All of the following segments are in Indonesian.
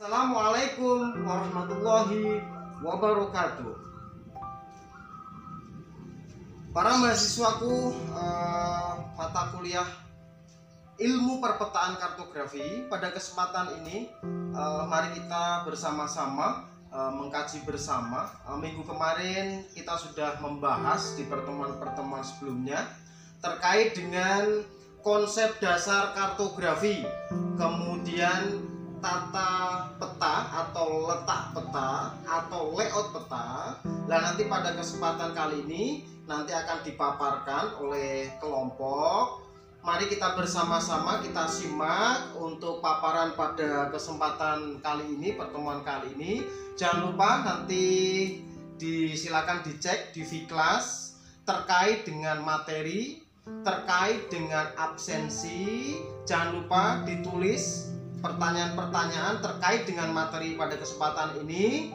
Assalamualaikum warahmatullahi wabarakatuh. Para mahasiswaku, mata kuliah ilmu perpetaan kartografi, pada kesempatan ini mari kita bersama-sama mengkaji bersama. Minggu kemarin kita sudah membahas di pertemuan-pertemuan sebelumnya terkait dengan konsep dasar kartografi, kemudian tata peta atau letak peta atau layout peta. Nah, nanti pada kesempatan kali ini nanti akan dipaparkan oleh kelompok. Mari kita bersama-sama kita simak untuk paparan pada kesempatan kali ini, pertemuan kali ini. Jangan lupa nanti silakan dicek di Vclass terkait dengan materi, terkait dengan absensi. Jangan lupa ditulis pertanyaan-pertanyaan terkait dengan materi pada kesempatan ini.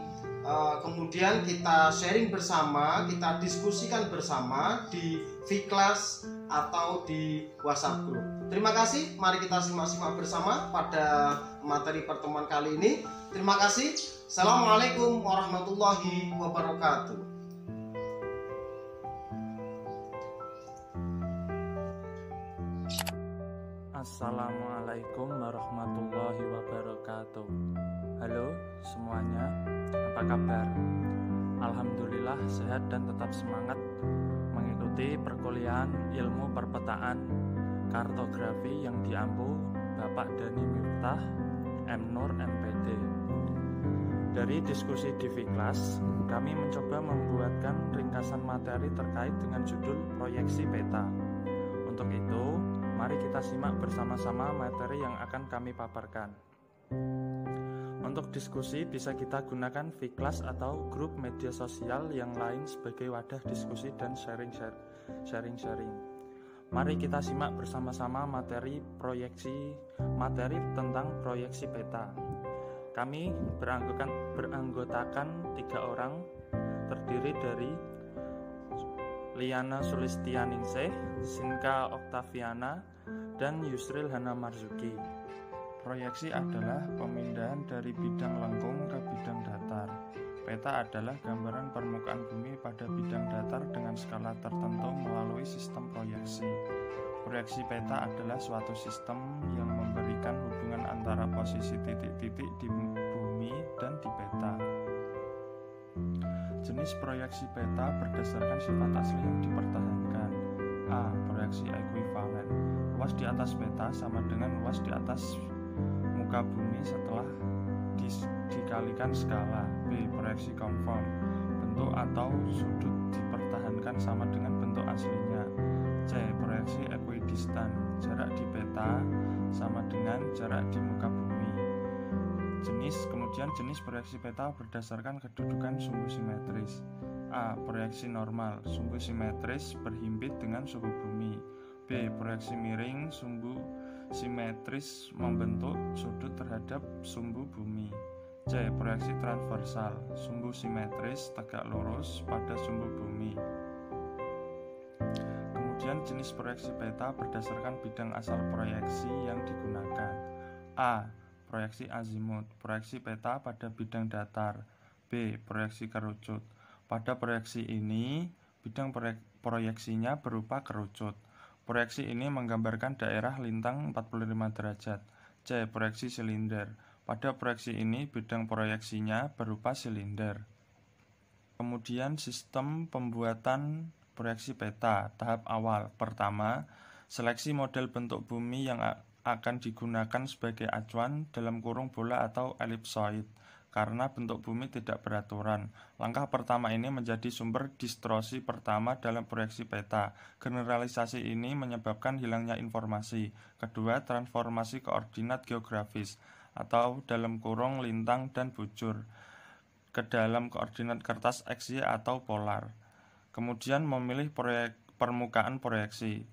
Kemudian kita sharing bersama, kita diskusikan bersama di Vclass atau di WhatsApp group. Terima kasih, mari kita simak-simak bersama pada materi pertemuan kali ini. Terima kasih. Assalamualaikum warahmatullahi wabarakatuh. Assalamualaikum warahmatullahi wabarakatuh. Halo semuanya, apa kabar? Alhamdulillah sehat dan tetap semangat mengikuti perkuliahan ilmu perpetaan kartografi yang diampu Bapak Dani Miftah M. Nur MPD. Dari diskusi di Vclass, kami mencoba membuatkan ringkasan materi terkait dengan judul proyeksi peta. Untuk itu, mari kita simak bersama-sama materi yang akan kami paparkan. Untuk diskusi bisa kita gunakan Vclass atau grup media sosial yang lain sebagai wadah diskusi dan sharing. Mari kita simak bersama-sama materi tentang proyeksi peta. Kami beranggotakan 3 orang, terdiri dari Liana Sulistianingsih, Sinka Oktaviana, dan Yusril Hana Marzuki. Proyeksi adalah pemindahan dari bidang lengkung ke bidang datar. Peta adalah gambaran permukaan bumi pada bidang datar dengan skala tertentu melalui sistem proyeksi. Proyeksi peta adalah suatu sistem yang memberikan hubungan antara posisi titik-titik di bumi dan di peta. Jenis proyeksi peta berdasarkan sifat asli yang dipertahankan. A. Proyeksi ekuivalen. Luas di atas peta sama dengan luas di atas muka bumi setelah dikalikan skala. B. Proyeksi konform. Bentuk atau sudut dipertahankan sama dengan bentuk aslinya. C. Proyeksi ekuidistan. Jarak di peta sama dengan jarak di muka bumi. Kemudian jenis proyeksi peta berdasarkan kedudukan sumbu simetris. A. Proyeksi normal, sumbu simetris berhimpit dengan suhu bumi. B. Proyeksi miring, sumbu simetris membentuk sudut terhadap sumbu bumi. C. Proyeksi transversal, sumbu simetris tegak lurus pada sumbu bumi. Kemudian jenis proyeksi peta berdasarkan bidang asal proyeksi yang digunakan. A. Proyeksi azimut, proyeksi peta pada bidang datar. B. Proyeksi kerucut. Pada proyeksi ini, bidang proyeksinya berupa kerucut. Proyeksi ini menggambarkan daerah lintang 45 derajat. C. Proyeksi silinder. Pada proyeksi ini, bidang proyeksinya berupa silinder. Kemudian sistem pembuatan proyeksi peta. Tahap awal. Pertama, seleksi model bentuk bumi yang akan digunakan sebagai acuan dalam kurung bola atau elipsoid karena bentuk bumi tidak beraturan. Langkah pertama ini menjadi sumber distorsi pertama dalam proyeksi peta. Generalisasi ini menyebabkan hilangnya informasi. Kedua, transformasi koordinat geografis atau dalam kurung lintang dan bujur ke dalam koordinat kertas XY atau polar. Kemudian memilih permukaan proyeksi.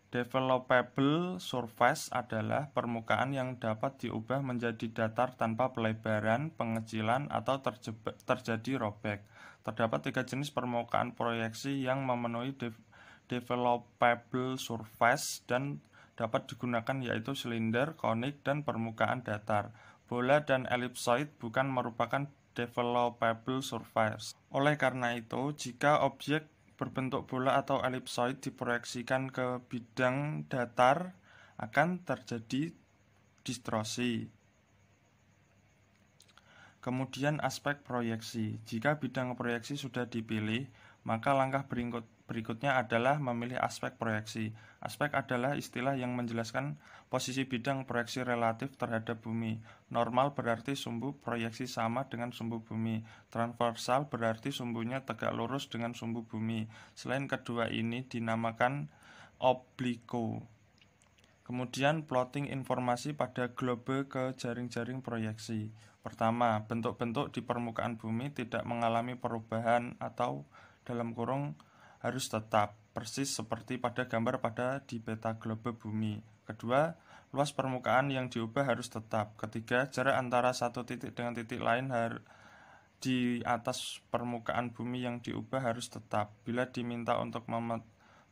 Developable surface adalah permukaan yang dapat diubah menjadi datar tanpa pelebaran, pengecilan, atau terjadi robek. Terdapat 3 jenis permukaan proyeksi yang memenuhi developable surface dan dapat digunakan yaitu silinder, konik, dan permukaan datar. Bola dan elipsoid bukan merupakan developable surface. Oleh karena itu, jika objek berbentuk bola atau elipsoid diproyeksikan ke bidang datar, akan terjadi distorsi. Kemudian aspek proyeksi. Jika bidang proyeksi sudah dipilih, maka langkah berikutnya adalah memilih aspek proyeksi. Aspek adalah istilah yang menjelaskan posisi bidang proyeksi relatif terhadap bumi. Normal berarti sumbu proyeksi sama dengan sumbu bumi. Transversal berarti sumbunya tegak lurus dengan sumbu bumi. Selain kedua ini dinamakan obliku. Kemudian plotting informasi pada globe ke jaring-jaring proyeksi. Pertama, bentuk-bentuk di permukaan bumi tidak mengalami perubahan atau dalam kurung harus tetap, persis seperti pada gambar pada di peta globe bumi. Kedua, luas permukaan yang diubah harus tetap. Ketiga, jarak antara satu titik dengan titik lain di atas permukaan bumi yang diubah harus tetap. Bila diminta untuk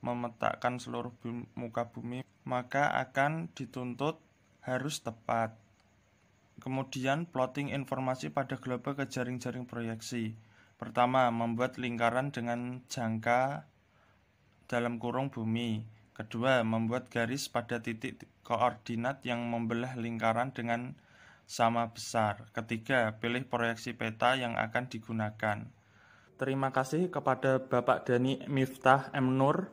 memetakan seluruh muka bumi, maka akan dituntut harus tepat. Kemudian plotting informasi pada globe ke jaring-jaring proyeksi. Pertama, membuat lingkaran dengan jangka dalam kurung bumi. Kedua, membuat garis pada titik koordinat yang membelah lingkaran dengan sama besar. Ketiga, pilih proyeksi peta yang akan digunakan. Terima kasih kepada Bapak Dhani Miftah M. Nur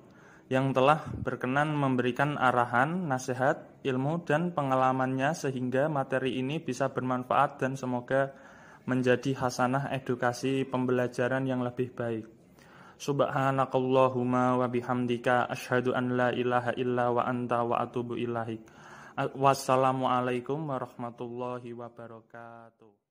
yang telah berkenan memberikan arahan, nasihat, ilmu, dan pengalamannya sehingga materi ini bisa bermanfaat dan semoga menjadi hasanah edukasi pembelajaran yang lebih baik. Subhanakallahumma wa bihamdika asyhadu an la ilaha illa wa anta wa atubu ilaik. Wassalamualaikum warahmatullahi wabarakatuh.